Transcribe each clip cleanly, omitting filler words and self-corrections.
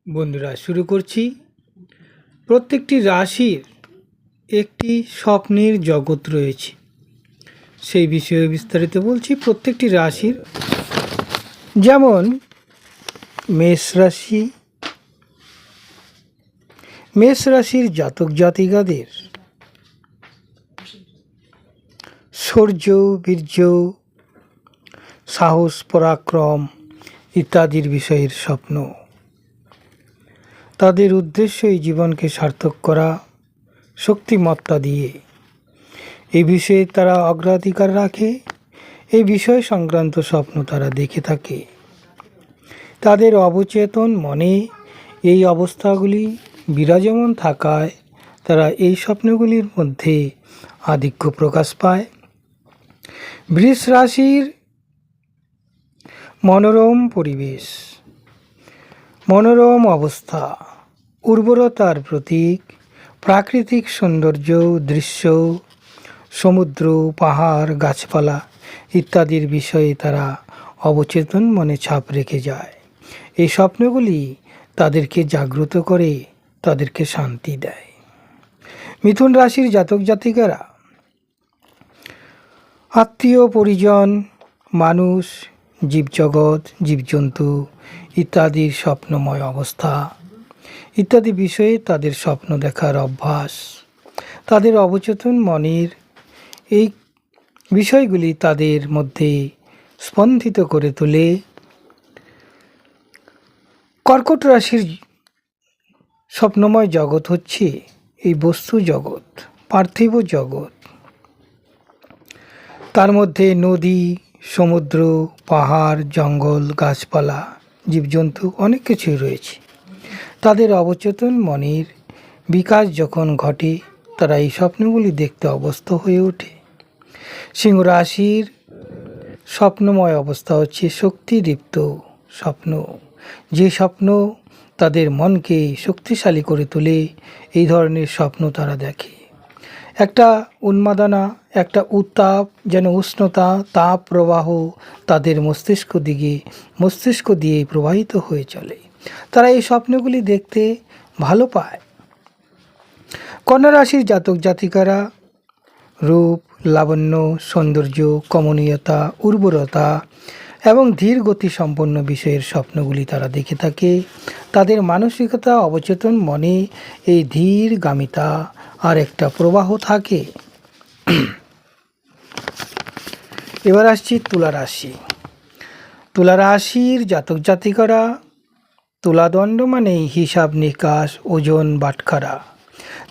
বন্ধুরা, শুরু করছি। প্রত্যেকটি রাশির একটি স্বপ্নের জগৎ রয়েছে, সেই বিষয়ে বিস্তারিত বলছি। প্রত্যেকটি রাশির, যেমন মেষ রাশির জাতক জাতিকাদের শৌর্য, বীর্য, সাহস, পরাক্রম ইত্যাদির বিষয়ের স্বপ্ন। তাদের উদ্দেশ্য এই জীবনকে সার্থক করা শক্তিমত্তা দিয়ে। এই বিষয়ে তারা অগ্রাধিকার রাখে, এই বিষয় সংক্রান্ত স্বপ্ন তারা দেখে থাকে। তাদের অবচেতন মনে এই অবস্থাগুলি বিরাজমান থাকায় তারা এই স্বপ্নগুলির মধ্যে আধিক্য প্রকাশ পায়। বৃষ রাশির মনোরম পরিবেশ, মনোরম অবস্থা, উর্বরতার প্রতীক, প্রাকৃতিক সৌন্দর্য, দৃশ্য, সমুদ্র, পাহাড়, গাছপালা ইত্যাদির বিষয়ে তারা অবচেতন মনে ছাপ রেখে যায়। এই স্বপ্নগুলি তাদেরকে জাগ্রত করে, তাদেরকে শান্তি দেয়। মিথুন রাশির জাতক জাতিকারা আত্মীয় পরিজন, মানুষ, জীবজগৎ, জীবজন্তু ইত্যাদির স্বপ্নময় অবস্থা ইত্যাদি বিষয়ে তাদের স্বপ্ন দেখার অভ্যাস। তাদের অবচেতন মনের এই বিষয়গুলি তাদের মধ্যে স্পন্দিত করে তোলে। কর্কট রাশির স্বপ্নময় জগৎ হচ্ছে এই বস্তু জগৎ, পার্থিব জগৎ। তার মধ্যে নদী, সমুদ্র, পাহাড়, জঙ্গল, গাছপালা, জীবজন্তু অনেক কিছুই রয়েছে। তাদের অবচেতন মনের বিকাশ যখন ঘটে, তারা এই স্বপ্নগুলি দেখতে অভ্যস্ত হয়ে ওঠে। সিংহ রাশির স্বপ্নময় অবস্থা হচ্ছে শক্তিদীপ্ত স্বপ্ন। যে স্বপ্ন তাদের মনকে শক্তিশালী করে তোলে, এই ধরনের স্বপ্ন তারা দেখে। একটা উন্মাদনা, একটা উত্তাপ, যেন উষ্ণতা, তাপ প্রবাহ তাদের মস্তিষ্ক দিয়ে প্রবাহিত হয়ে চলে। তারা এই স্বপ্নগুলি দেখতে ভালো পায়। কন্যা রাশির জাতক জাতিকারা রূপ, লাবণ্য, সৌন্দর্য, কমনীয়তা, উর্বরতা এবং ধীর গতি সম্পন্ন বিষয়ের স্বপ্নগুলি তারা দেখে থাকে। তাদের মানসিকতা, অবচেতন মনে এই ধীরগামিতা আর একটা প্রবাহ থাকে। এবার আসছি তুলা রাশি। তুলা রাশির জাতক জাতিকারা তুলাদণ্ড মানে হিসাব নিকাশ, ওজন, বাটখারা।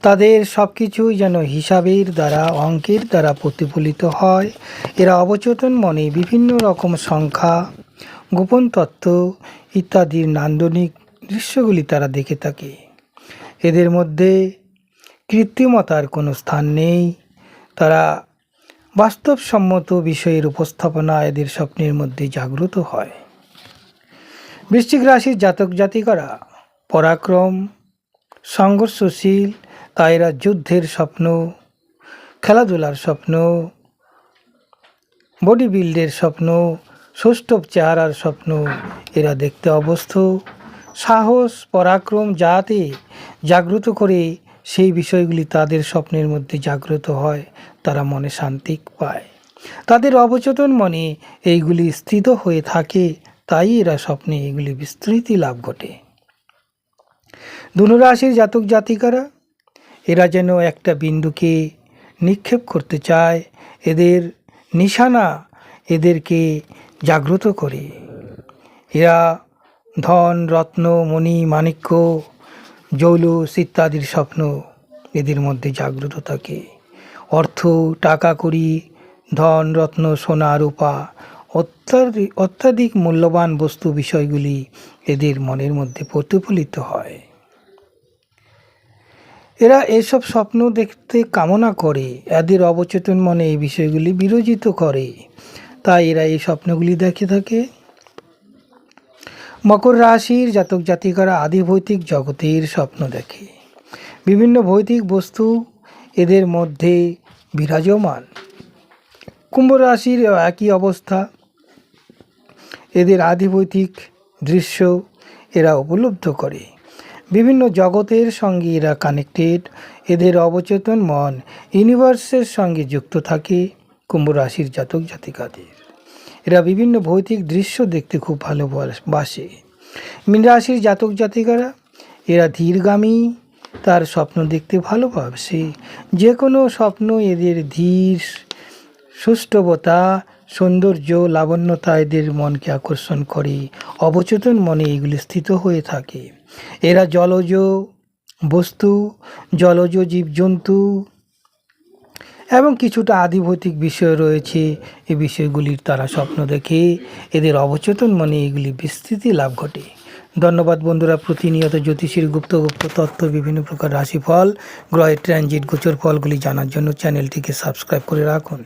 তাদের সব কিছুই যেন হিসাবের দ্বারা, অঙ্কের দ্বারা প্রতিফলিত হয়। এরা অবচেতন মনে বিভিন্ন রকম সংখ্যা, গোপন তত্ত্ব ইত্যাদির নান্দনিক দৃশ্যগুলি তারা দেখে থাকে। এদের মধ্যে কৃত্রিমতার কোনো স্থান নেই। তারা বাস্তবসম্মত বিষয়ের উপস্থাপনা এদের স্বপ্নের মধ্যে জাগ্রত হয়। বৃশ্চিক রাশির জাতক জাতিকারা পরাক্রম, সংঘর্ষশীল। তাই এরা যুদ্ধের স্বপ্ন, খেলাধুলার স্বপ্ন, বডি বিল্ডের স্বপ্ন, সৌষ্ঠব চেহারার স্বপ্ন এরা দেখতে অভ্যস্ত। সাহস, পরাক্রম যাতে জাগ্রত করে, সেই বিষয়গুলি তাদের স্বপ্নের মধ্যে জাগ্রত হয়, তারা মনে শান্তি পায়। তাদের অবচেতন মনে এইগুলি স্থিত হয়ে থাকে, তাই এরা স্বপ্নে এগুলি বিস্তৃতি লাভ ঘটে। ধনু রাশির জাতক জাতিকারা এরা যেন একটা বিন্দুকে নিক্ষেপ করতে চায়। এদের নিশানা এদেরকে জাগ্রত করে। এরা ধন, রত্ন, মণি, মাণিক্য, জৌলুস ইত্যাদির স্বপ্ন এদের মধ্যে জাগ্রত থাকে। অর্থ, টাকা কড়ি, ধন, রত্ন, সোনা, রূপা অত্যাধিক মূল্যবান বস্তু বিষয়গুলি এদের মনের মধ্যে প্রতিফলিত হয়। এরা এসব স্বপ্ন দেখতে কামনা করে, এদের অবচেতন মনে এই বিষয়গুলি বিরোচিত করে, তাই এরা এই স্বপ্নগুলি দেখে থাকে। মকর রাশির জাতক জাতিকারা আদি ভৌতিক জগতের স্বপ্ন দেখে। বিভিন্ন ভৌতিক বস্তু এদের মধ্যে বিরাজমান। কুম্ভ রাশির একই অবস্থা। এদের আদি ভৌতিক দৃশ্য এরা উপলব্ধ করে। বিভিন্ন জগতের সঙ্গে এরা কানেক্টেড। এদের অবচেতন মন ইউনিভার্সের সঙ্গে যুক্ত থাকে। কুম্ভ রাশির জাতক জাতিকাদের এরা বিভিন্ন ভৌতিক দৃশ্য দেখতে খুব ভালোবাসে। মীন রাশির জাতক জাতিকারা এরা ধীরগামী, তার স্বপ্ন দেখতে ভালোবাসে। যে কোনো স্বপ্ন এদের ধীর, সুষ্ঠুবতা, সৌন্দর্য, লাবণ্যতা এদের মনকে আকর্ষণ করে। অবচেতন মনে এগুলি স্থিত হয়ে থাকে। এরা জলজ বস্তু, জলজ জীবজন্তু এবং কিছুটা আদিভৌতিক বিষয় রয়েছে। এই বিষয়গুলির তারা স্বপ্ন দেখে। এদের অবচেতন মনে এগুলি বিস্তৃতি লাভ ঘটে। ধন্যবাদ বন্ধুরা। প্রতিনিয়ত জ্যোতিষীর গুপ্ত তথ্য, বিভিন্ন প্রকার রাশিফল, গ্রহের ট্রানজিট, গোচর ফলগুলি জানার জন্য চ্যানেলটিকে সাবস্ক্রাইব করে রাখুন।